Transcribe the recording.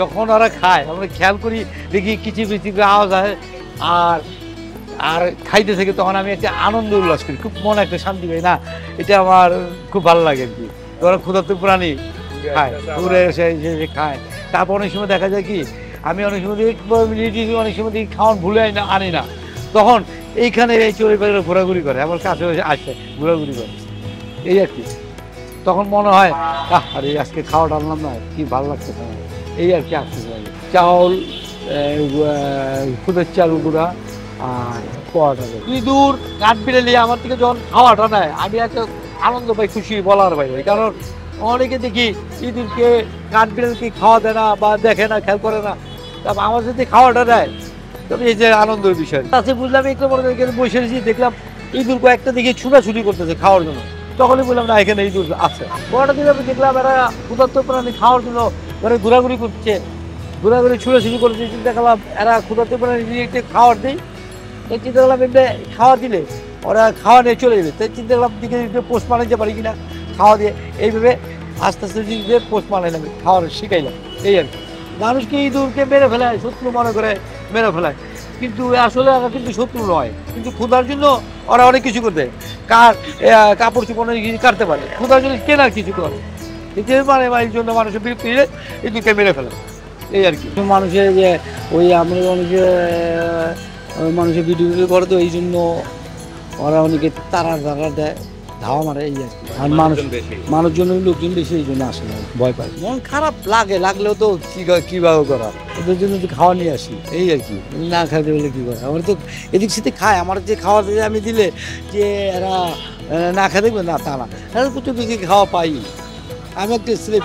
যখন ওরা খায় আমরা খেয়াল করি দেখি কিচিরমিচির করে আওয়াজ হয় আর আর খাইতে থেকে তখন আমি একটা আনন্দ উল্লাস করি, খুব মনে একটা শান্তি পাই না, এটা আমার খুব ভালো লাগে আর কি। ওরা ক্ষুধার্ত প্রাণী খায়, ঘুরে এসে খায়। তারপর অনেক সময় দেখা যায় কি আমি অনেক সময় অনেক সময় দেখি খাওয়ান ভুলে আনি না, তখন এইখানে এই চড়ে পাখি ঘোরাঘুরি করে, আমার কাছে আসে ঘোরাঘুরি করে, এই আর কি। তখন মনে হয় আরে আজকে খাওয়াটা আনলাম না, কি ভালো লাগছে, এই আর কি আসতে লাগে। চাউল, খুদের চাল গুঁড়া আর পোয়াটা ইঁদুর কাঠবিড়ালি আমার থেকে যখন খাওয়াটা নেয় আমি একটা আনন্দ পাই, খুশি বলার বাইরে। কারণ অনেকে দেখি ইঁদুরকে কাঠবিড়ালকে খাওয়া দেয় না বা দেখে না, খেয়াল করে না, তারপর আমার যদি খাওয়াটা দেয় তবে এই যে আনন্দের বিষয় তাতে বুঝলাম। একটু মনে করি বসে রয়েছি, দেখলাম ইঁদুর কয়েকটা দিকে ছুটাছুটি করতেছে খাওয়ার জন্য, তখনই বললাম না এখানে ইঁদুর আছে। বড়টা দিকে আমি দেখলাম এরা ক্ষুধার্ত প্রাণী খাওয়ার জন্য মানে ঘোরাঘুরি করছে, ঘোরাঘুরি ছুটাছুটি করছে। চিন্তা করলাম এরা ক্ষুধার্ত প্রাণী একটু খাওয়ার দিই, তাই চিন্তা করলাম এমনি খাওয়া দিলে ওরা খাওয়া নিয়ে চলে যাবে, তাই চিন্তা করলাম দিকে পোস্ট বানাইতে পারি কিনা খাওয়া দিয়ে। এইভাবে আস্তে আস্তে দিকে পোস্ট বানাইলাম, খাওয়ার শিখাইলাম, এই আর কি। মানুষকে ইঁদুরকে মেরে ফেলায়, শত্রু মনে করে মেরে ফেলায়, কিন্তু আসলে ওরা কিন্তু শত্রু নয়, কিন্তু ক্ষুধার জন্য ওরা অনেক কিছু করতে, কাপড় চোপড় অনেক কিছু কাটতে পারে, ক্ষুধার জন্য কেনার কিছু করে, কিন্তু মানে এই জন্য মানুষের বিরক্তি ইঁদুরকে মেরে ফেলে, এই আর কি। মানুষের যে ওই আমরা মানুষের ভিডিও করে, তো এই জন্য ওরা অনেকে তারা দেয়, ধাওয়া মারে, এই আর কি। আর মানুষজনের লোকজন বেশি, এই জন্য আসে না, ভয় পায়। মন খারাপ লাগলেও তো কিভাবে করা, ওদের জন্য তো খাওয়া নিয়ে আসি, এই আর কি। না খাইতে বলে কি করে, আমার তো এদিক সেদিক খায়, আমার যে খাওয়া আমি দিলে যে এরা না খাই দেখবে না তা না, এরা প্রচুর দিকে খাওয়া পাই, আমি একটা স্লিপ